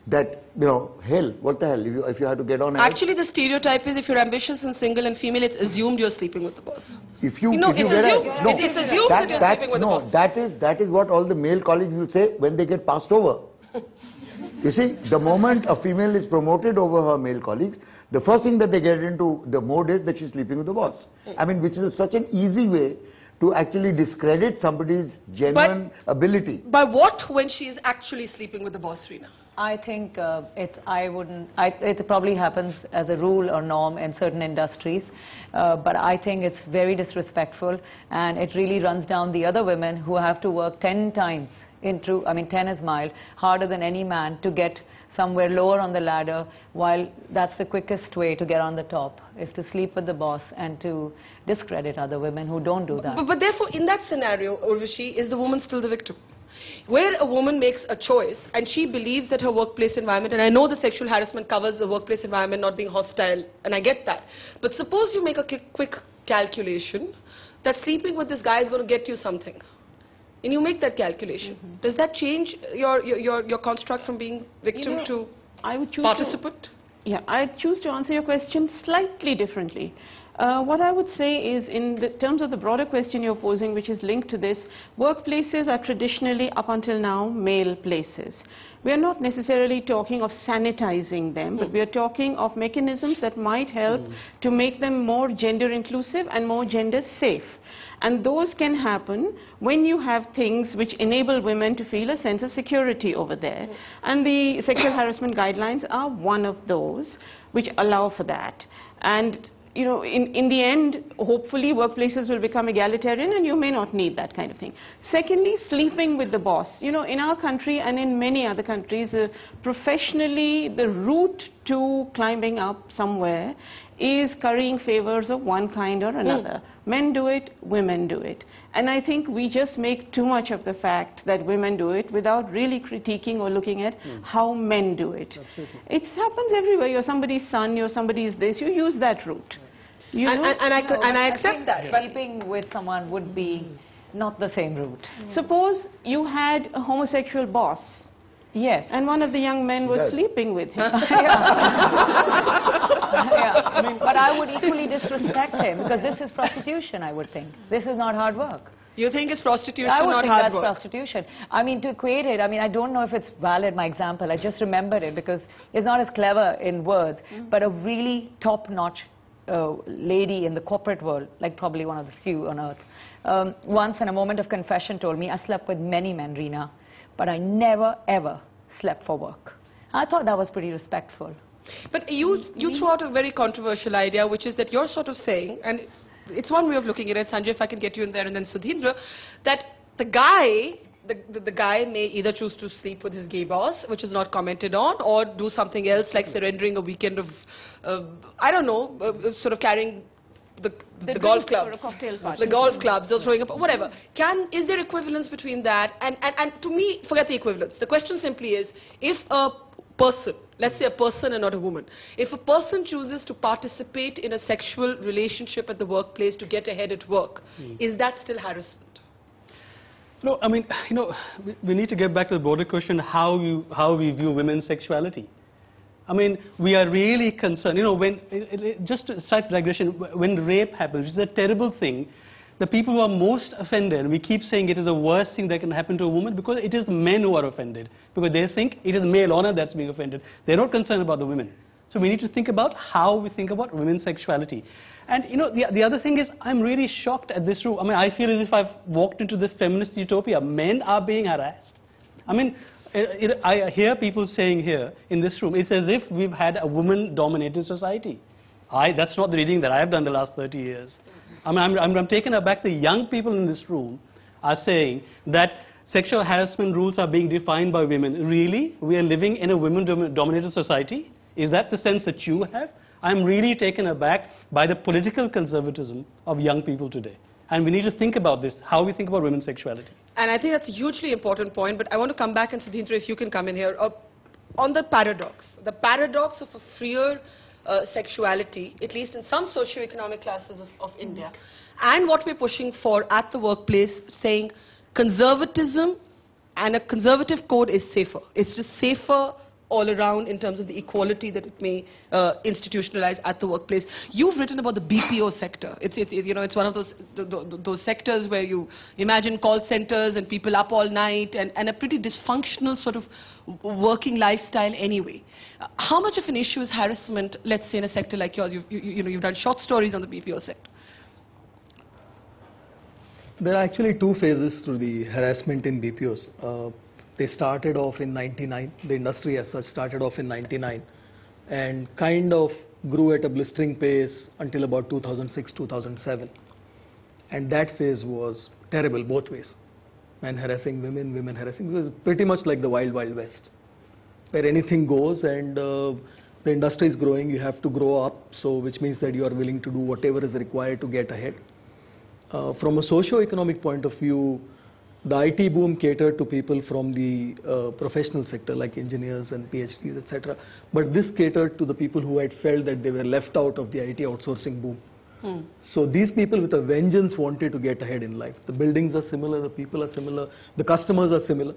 that, you know, hell, what the hell, if you have to get on ahead. Actually, the stereotype is if you're ambitious and single and female, it's assumed you're sleeping with the boss. It's assumed that you're sleeping with the boss. That is what all the male colleagues will say when they get passed over. You see, the moment a female is promoted over her male colleagues, the first thing that they get into the mode is that she's sleeping with the boss. I mean, which is such an easy way to actually discredit somebody's genuine ability. But what when she is actually sleeping with the boss, Reena? I think it probably happens as a rule or norm in certain industries, but I think it's very disrespectful, and it really runs down the other women who have to work 10 times into, I mean 10 is mild, harder than any man to get somewhere lower on the ladder, while that's the quickest way to get on the top, is to sleep with the boss and to discredit other women who don't do that. But therefore, in that scenario, Urvashi, is the woman still the victim? Where a woman makes a choice and she believes that her workplace environment, and I know the sexual harassment covers the workplace environment not being hostile, and I get that. But suppose you make a quick calculation that sleeping with this guy is going to get you something. And you make that calculation. Does that change your construct from being victim to participant? I choose to answer your question slightly differently. What I would say is, in the terms of the broader question you're posing, which is linked to this, workplaces are traditionally, up until now, male places. We are not necessarily talking of sanitizing them, but we are talking of mechanisms that might help to make them more gender inclusive and more gender safe. And those can happen when you have things which enable women to feel a sense of security over there. And the sexual harassment guidelines are one of those which allow for that. And you know, in the end, hopefully workplaces will become egalitarian and you may not need that kind of thing. Secondly, sleeping with the boss. You know, in our country and in many other countries, professionally, the route to climbing up somewhere is currying favors of one kind or another. Men do it, women do it. And I think we just make too much of the fact that women do it without really critiquing or looking at how men do it. It happens everywhere. You're somebody's son, you're somebody's this, you use that route. You and I accept that. But sleeping with someone would be not the same route. Suppose you had a homosexual boss. Yes. And one of the young men was sleeping with him. I mean, but I would equally disrespect him, because this is prostitution, I would think. This is not hard work. You think it's prostitution, not hard work? I would think that's prostitution. I mean, to equate it, I mean, I don't know if it's valid, my example. I just remembered it because it's not as clever in words, but a really top-notch lady in the corporate world, like probably one of the few on earth, once in a moment of confession told me, I slept with many men, Reena, but I never ever slept for work. I thought that was pretty respectful. But you threw out a very controversial idea, which is that you're sort of saying, and it's one way of looking at it, Sanjay, if I can get you in there, and then Sudhindra, that the guy may either choose to sleep with his gay boss, which is not commented on, or do something else like surrendering a weekend of, I don't know, sort of carrying the golf clubs, the golf clubs, or throwing up, whatever. Is there equivalence between that? And to me, forget the equivalence. The question simply is, if a person, let's say a person and not a woman, if a person chooses to participate in a sexual relationship at the workplace to get ahead at work, is that still harassment? No, I mean, you know, we need to get back to the broader question, how we view women's sexuality. I mean, we are really concerned, you know, just a slight digression, when rape happens, which is a terrible thing, the people who are most offended, we keep saying it is the worst thing that can happen to a woman, because it is the men who are offended, because they think it is male honor that's being offended. They're not concerned about the women. So we need to think about how we think about women's sexuality. And, you know, the other thing is, I'm really shocked at this room. I mean, I feel as if I've walked into this feminist utopia. Men are being harassed. I mean, I hear people saying here in this room, it's as if we've had a woman-dominated society. That's not the reading that I have done the last 30 years. I mean, I'm taken aback. The young people in this room are saying that sexual harassment rules are being defined by women. Really? We are living in a women-dominated society? Is that the sense that you have? I'm really taken aback by the political conservatism of young people today. And we need to think about this, how we think about women's sexuality. And I think that's a hugely important point, but I want to come back, and Sudhindra, if you can come in here, on the paradox of a freer sexuality, at least in some socio-economic classes of India, and what we're pushing for at the workplace, saying conservatism and a conservative code is safer. It's just safer all around in terms of the equality that it may institutionalize at the workplace. You've written about the BPO sector. It's one of those sectors where you imagine call centers and people up all night and a pretty dysfunctional sort of working lifestyle anyway. How much of an issue is harassment, let's say, in a sector like yours? You've done short stories on the BPO sector. There are actually two phases to the harassment in BPOs. They started off in 99, the industry as such started off in 99 and kind of grew at a blistering pace until about 2006, 2007. And that phase was terrible both ways. Men harassing women, women harassing. It was pretty much like the wild, wild west, where anything goes and the industry is growing, you have to grow up, so which means that you are willing to do whatever is required to get ahead. From a socio-economic point of view, the IT boom catered to people from the professional sector like engineers and PhDs, etc. But this catered to the people who had felt that they were left out of the IT outsourcing boom. So these people with a vengeance wanted to get ahead in life. The buildings are similar, the people are similar, the customers are similar.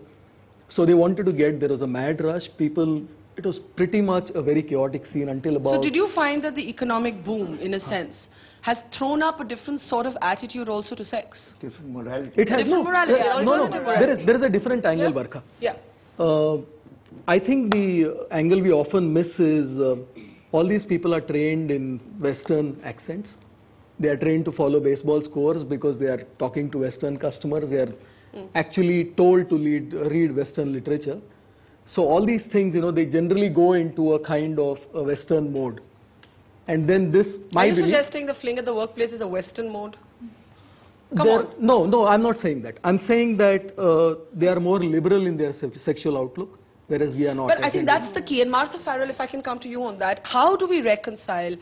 So they wanted to get, there was a mad rush, people, it was pretty much a very chaotic scene until about... So did you find that the economic boom, in a sense, has thrown up a different sort of attitude also to sex? Different morality. It has different morality, morality. There is a different angle, Barkha. Yeah. I think the angle we often miss is all these people are trained in Western accents. They are trained to follow baseball scores because they are talking to Western customers. They are actually told to read Western literature. So all these things, they generally go into a kind of a Western mode. And then this, Are you suggesting the fling at the workplace is a Western mode? Come on. No, I'm not saying that. I'm saying that they are more liberal in their sexual outlook, whereas we are not. But I think that's the key. And Martha Farrell, if I can come to you on that, how do we reconcile?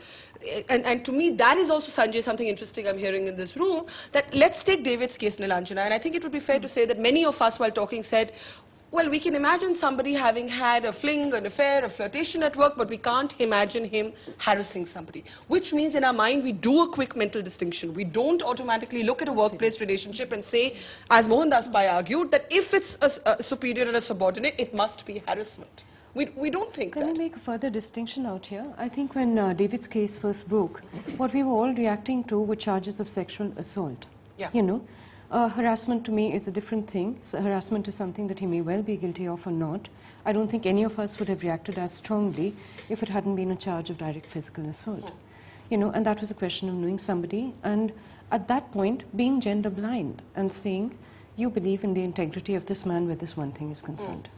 And to me, that is also, Sanjay, something interesting I'm hearing in this room, that let's take David's case, Nilanjana, and I think it would be fair to say that many of us, while talking, said, well, we can imagine somebody having had a fling, an affair, a flirtation at work, but we can't imagine him harassing somebody. Which means in our mind, we do a quick mental distinction. We don't automatically look at a workplace relationship and say, as Mohandas Pai argued, that if it's a superior and a subordinate, it must be harassment. We don't think that. Can I make a further distinction out here? I think when David's case first broke, what we were all reacting to were charges of sexual assault. Yeah. Harassment to me is a different thing. So harassment is something that he may well be guilty of or not. I don't think any of us would have reacted as strongly if it hadn't been a charge of direct physical assault. And that was a question of knowing somebody and at that point being gender blind and saying, you believe in the integrity of this man where this one thing is concerned.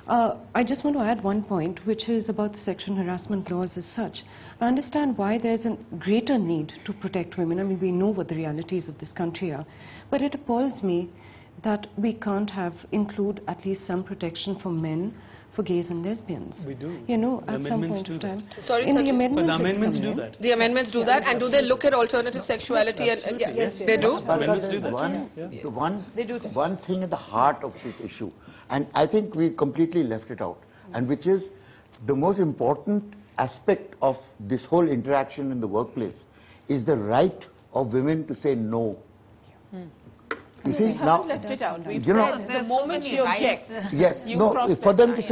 I just want to add one point, which is about the sexual harassment laws as such. I understand why there's a greater need to protect women. I mean, we know what the realities of this country are. But it appalls me that we can't include at least some protection for men, for gays and lesbians. We do. At some point in time. Sorry, in the Sanjay? amendments, But the amendments do that. The amendments do that, and do they look at alternative sexuality? Yes, they do. Amendments do that. One thing at the heart of this issue, and I think we completely left it out, and which is the most important aspect of this whole interaction in the workplace is the right of women to say no. You see, now, left it out. We've you know, said the moment you object, yes, you no, cross for that them to line. say